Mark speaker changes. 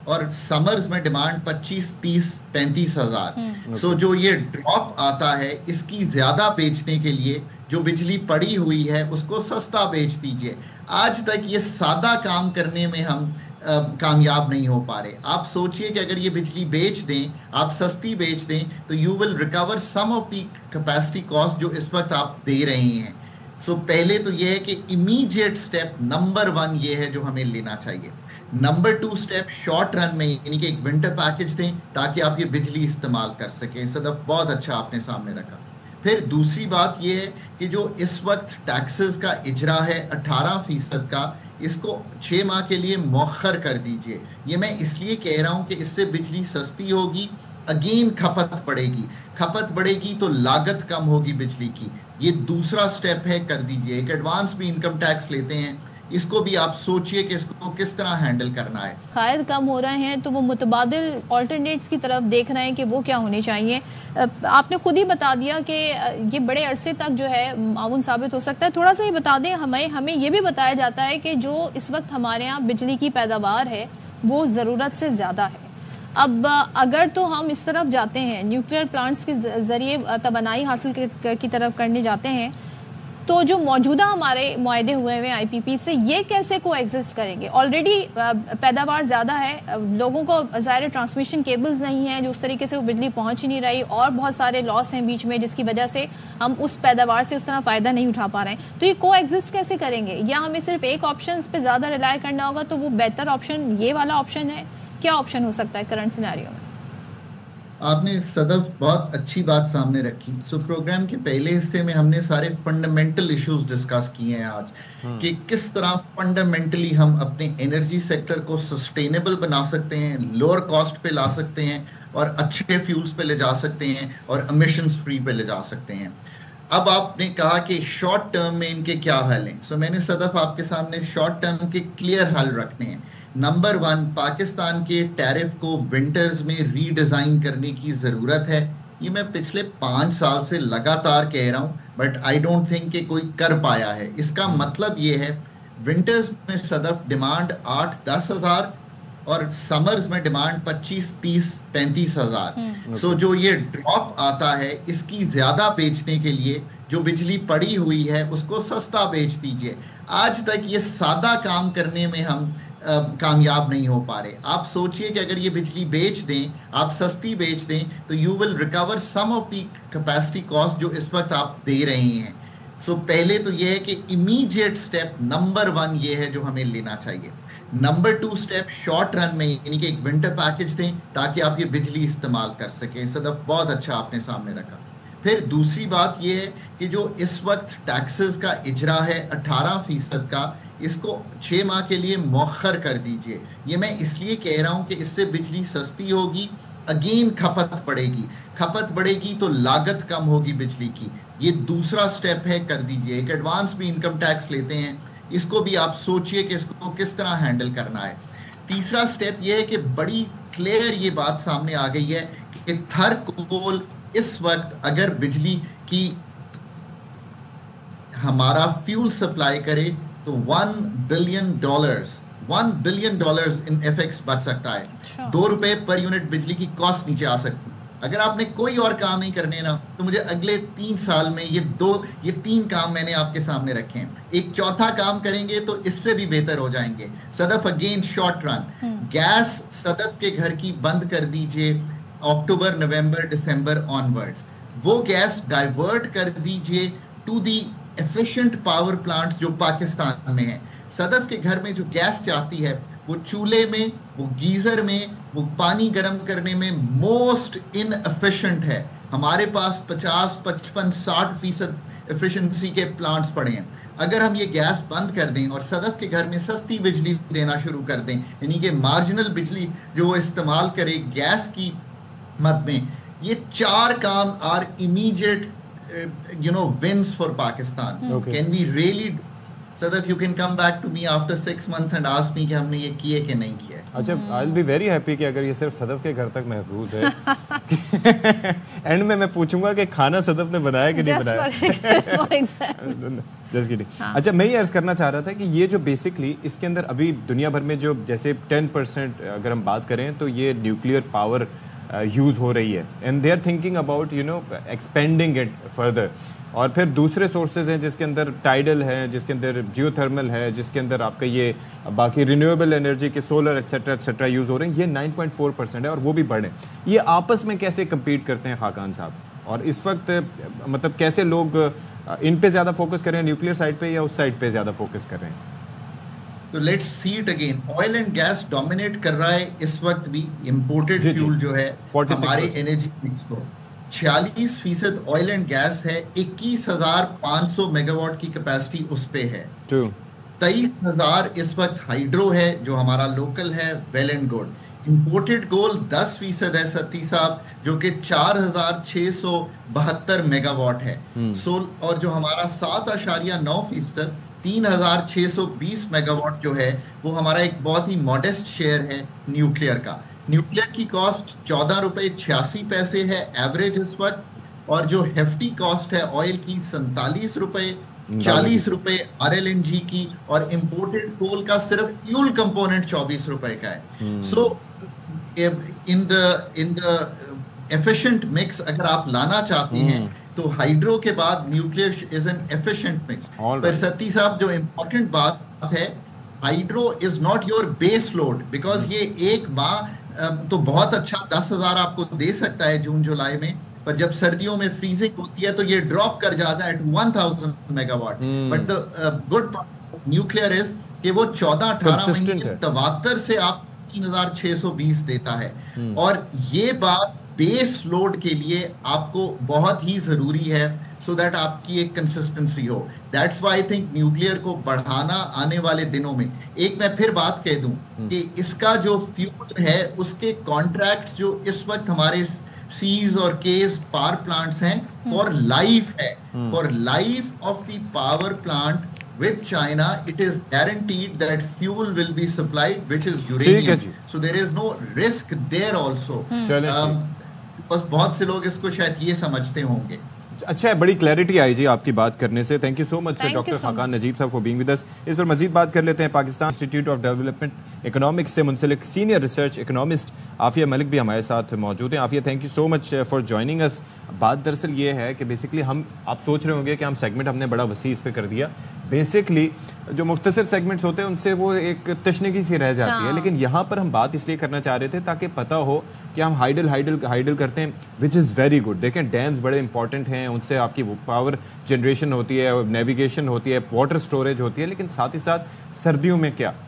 Speaker 1: और समर्स में डिमांड 25, 30, 35 हजार। सो जो ये ड्रॉप आता है इसकी ज्यादा बेचने के लिए जो बिजली पड़ी हुई है उसको सस्ता बेच दीजिए। आज तक ये सादा काम करने में हम कामयाब नहीं हो पा रहे। आप सोचिए कि अगर ये बिजली बेच दें, आप सस्ती बेच दें, तो you will recover some of the capacity cost जो इस वक्त आप दे रहे हैं। सो पहले तो ये है कि इमीडिएट स्टेप नंबर 1 ये है जो हमें लेना चाहिए। नंबर 2 स्टेप शॉर्ट रन में यानी कि एक विंटर पैकेज दें ताकि आप ये बिजली इस्तेमाल कर सकें। सदफ बहुत अच्छा आपने सामने रखा। फिर दूसरी बात ये है कि जो इस वक्त टैक्सेस का इजरा है 18% का, इसको 6 माह के लिए मौखर कर दीजिए। ये मैं इसलिए कह रहा हूं कि इससे बिजली सस्ती होगी, अगेन खपत बढ़ेगी तो लागत कम होगी बिजली की। ये दूसरा स्टेप है, कर दीजिए। एक एडवांस भी इनकम टैक्स लेते हैं, इसको भी आप सोचिए कि इसको किस तरह हैंडल करना है।
Speaker 2: शायद कम हो रहे हैं तो वो मुतबादिल ऑल्टरनेट्स की तरफ देख रहे हैं कि वो क्या होने चाहिए। आपने खुद ही बता दिया कि ये बड़े अरसे तक जो है माउन साबित हो सकता है। थोड़ा सा ही बता दें, हमें ये भी बताया जाता है कि जो इस वक्त हमारे यहाँ बिजली की पैदावार है वो ज़रूरत से ज़्यादा है। अब अगर तो हम इस तरफ जाते हैं, न्यूक्लियर प्लांट्स के ज़रिए तवानाई हासिल की तरफ करने जाते हैं, तो जो मौजूदा हमारे मुआहदे हुए हुए IPP से ये कैसे को एग्जिस्ट करेंगे? ऑलरेडी पैदावार ज़्यादा है, लोगों को ज़ाहिर ट्रांसमिशन केबल्स नहीं है जो उस तरीके से वो बिजली पहुंच ही नहीं रही, और बहुत सारे लॉस हैं बीच में जिसकी वजह से हम उस पैदावार से उस तरह फ़ायदा नहीं उठा पा रहे हैं। तो ये को एग्जिस्ट कैसे करेंगे? या हमें सिर्फ एक ऑप्शन पे ज़्यादा रिलाय करना होगा? तो वो बेहतर ऑप्शन ये वाला ऑप्शन है? क्या ऑप्शन हो सकता है करंट सिनेरियो में?
Speaker 1: आपने सदफ बहुत अच्छी बात सामने रखी। सो प्रोग्राम के पहले हिस्से में हमने सारे फंडामेंटल इश्यूज डिस्कस किए हैं आज, कि किस तरह फंडामेंटली हम अपने एनर्जी सेक्टर को सस्टेनेबल बना सकते हैं, लोअर कॉस्ट पे ला सकते हैं और अच्छे फ्यूल्स पे ले जा सकते हैं और एमिशंस फ्री पे ले जा सकते हैं। अब आपने कहा कि शॉर्ट टर्म में इनके क्या हल हैं। सो मैंने सदफ आपके सामने शॉर्ट टर्म के क्लियर हल रखने हैं। नंबर 1, पाकिस्तान के टैरिफ को विंटर्स में रीडिजाइन करने की जरूरत है। ये मैं पिछले 5 साल से लगातार कह रहा हूं, बट आई डोंट थिंक कि कोई कर पाया है। इसका मतलब ये है, विंटर्स में सदफ डिमांड 8-10 हजार और समर्स में डिमांड 25, 30, 35 हजार। सो जो ये ड्रॉप आता है इसकी ज्यादा बेचने के लिए जो बिजली पड़ी हुई है उसको सस्ता बेच दीजिए। आज तक ये सादा काम करने में हम कामयाब नहीं हो पा रहे। आप सोचिए कि अगर ये बिजली बेच दें, आप सस्ती बेच दें, तो you will recover some of the capacity cost जो इस वक्त आप दे रहे हैं। सो पहले तो ये है कि इमीडिएट स्टेप नंबर 1 ये है जो हमें लेना चाहिए। नंबर 2 स्टेप शॉर्ट रन में यानी कि एक विंटर पैकेज दें ताकि आप ये बिजली इस्तेमाल कर सकें। सदफ बहुत अच्छा आपने सामने रखा। फिर दूसरी बात ये है कि जो इस वक्त टैक्सेस का इजरा है 18% का, इसको 6 माह के लिए मौखर कर दीजिए। ये मैं इसलिए कह रहा हूं कि इससे बिजली सस्ती होगी, अगेन खपत बढ़ेगी तो लागत कम होगी बिजली की। ये दूसरा स्टेप है, कर दीजिए। एक एडवांस भी इनकम टैक्स लेते हैं, इसको भी आप सोचिए कि इसको किस तरह हैंडल करना है। तीसरा स्टेप ये है कि बड़ी क्लियर ये बात सामने आ गई है कि थर्मल इस वक्त अगर बिजली की हमारा फ्यूल सप्लाई करे तो $1 बिलियन इन एफएक्स बच सकता है। ₹2 पर यूनिट बिजली की कॉस्ट नीचे आ सकती है। अगर आपने कोई और काम नहीं करने ना, तो मुझे अगले 3 साल में ये 3 काम मैंने आपके सामने रखे हैं। एक चौथा काम करेंगे तो इससे भी बेहतर हो जाएंगे। सदफ अगेन शॉर्ट रन, गैस सदफ के घर की बंद कर दीजिए अक्टूबर, नवंबर, दिसंबर ऑनवर्ड्स। वो गैस डाइवर्ट कर दीजिए to the efficient power plants जो पाकिस्तान में है। सदफ के घर में जो गैस जाती है वो चूल्हे में, वो गीजर में, वो पानी गर्म करने में मोस्ट इनएफिशिएंट है। हमारे पास 50, 55, 60% एफिशिएंसी के प्लांट्स पड़े हैं। अगर हम ये गैस बंद कर दें और सदफ के घर में सस्ती बिजली देना शुरू कर दें, यानी कि मार्जिनल बिजली जो वो इस्तेमाल करे गैस की मद में, ये 4 काम are immediate wins for Pakistan.
Speaker 3: Okay.
Speaker 1: Can we really, Sadaf, you can come back to me after 6 months and ask me कि हमने ये किए कि नहीं किए।
Speaker 3: अच्छा, I'll be very happy कि अगर ये सिर्फ सदफ के घर तक महफूज है। एंड में मैं पूछूंगा कि खाना सदफ ने बनाया कि नहीं बनाया। Just kidding. अच्छा, मैं ये अर्ज करना चाह रहा था कि ये जो बेसिकली इसके अंदर अभी दुनिया भर में जो जैसे 10% अगर हम बात करें तो ये न्यूक्लियर पावर यूज़ हो रही है, and they are thinking about expanding it further. और फिर दूसरे सोर्सेज हैं जिसके अंदर टाइडल है, जिसके अंदर जियोथर्मल है, जिसके अंदर आपका ये बाकी रिन्यूएबल एनर्जी के सोलर एक्सेट्रा यूज़ हो रहे हैं। ये 9.4% है और वो भी बढ़े। ये आपस में कैसे कम्पीट करते हैं खाकान साहब? और इस वक्त मतलब कैसे लोग इन पे ज़्यादा फोकस कर रहे हैं, न्यूक्लियर साइड पे या उस साइड पे ज़्यादा फोकस कर रहे हैं?
Speaker 1: तो let's see it again, oil and gas dominate कर रहा है इस वक्त भी। इंपोर्टेड फ्यूल जो है हमारे एनर्जी मिक्स को 46% ऑयल एंड गैस है। 21,500 मेगावाट की कैपेसिटी उस पे है। 23,000 इस वक्त हाइड्रो है जो हमारा लोकल है, वेल एंड गुड। इंपोर्टेड कोल 10% है सती साहब, जो कि 4,672 मेगावाट है। और जो हमारा 7.9%, 3,620 मेगावाट जो है वो हमारा एक बहुत ही मॉडेस्ट शेयर है न्यूक्लियर का। न्यूक्लियर की कॉस्ट 14 रुपए 86 पैसे है एवरेज इस वक्त, और जो हेफ्टी कॉस्ट है ऑयल की 47 रुपए 40 रुपए RLNG की, और इंपोर्टेड कोल का सिर्फ फ्यूल कंपोनेंट 24 रुपए का है। सो इन द एफिशिएंट मिक्स अगर आप लाना चाहते हैं तो हाइड्रो के बाद nuclear is an efficient mix. पर सती साहब जो इम्पोर्टेंट बात है, hydro is not your base load, because ये एक माह तो बहुत अच्छा 10,000 आपको दे सकता है जून जुलाई में, पर जब सर्दियों में फ्रीजिंग होती है तो ये ड्रॉप कर जाता है at 1,000 megawatt. But the good nuclear is कि वो 14-18 महीने 73 से आप 3,620 देता है। और ये बात बेस लोड के लिए आपको बहुत ही जरूरी है, सो दैट आपकी एक कंसिस्टेंसी हो। That's why I think nuclear को बढ़ाना आने वाले दिनों में। एक मैं फिर बात कह दूं कि इसका जो फ्यूल है उसके कॉन्ट्रैक्ट्स जो इस वक्त हमारे सीज और केस पावर प्लांट्स हैं फॉर लाइफ है, for life of the power plant with China, it is guaranteed that fuel will be supplied, which is uranium. So there is no risk there also. बस बहुत से लोग इसको शायद ये समझते होंगे।
Speaker 3: अच्छा है, बड़ी क्लैरिटी आई जी आपकी बात करने से। Thank you so much doctor Khaqan Najib sahab for being with us. इस पर मजीद बात कर लेते हैं। Pakistan institute of development economics से मुंसलिक senior research economist Afia Malik भी हमारे साथ मौजूद हैं। Afia, thank you so much for joining us. बात दरअसल ये है कि बेसिकली आप सोच रहे होंगे कि हम सेगमेंट हमने बड़ा वसी इस पे कर दिया। बेसिकली जो मुख्तसर सेगमेंट्स होते हैं उनसे वो एक तशनगी सी रह जाती है, लेकिन यहाँ पर हम बात इसलिए करना चाह रहे थे ताकि पता हो कि हम हाइडल करते हैं, विच इज़ वेरी गुड। देखें, डैम्स बड़े इंपॉर्टेंट हैं, उनसे आपकी पावर जनरेशन होती है, नेविगेशन होती है, वाटर स्टोरेज होती है, लेकिन साथ ही साथ सर्दियों में क्या